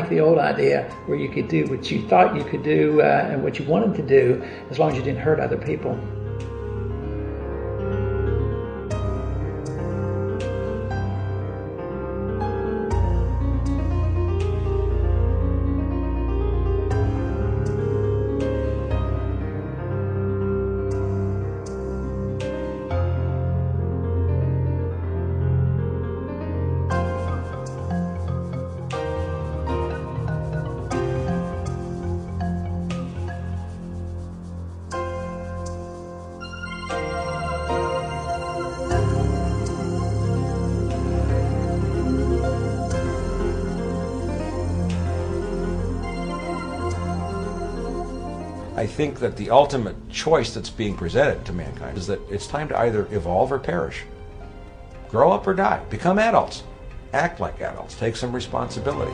like the old idea where you could do what you thought you could do and what you wanted to do as long as you didn't hurt other people. I think that the ultimate choice that's being presented to mankind is that it's time to either evolve or perish. Grow up or die. Become adults. Act like adults. Take some responsibility.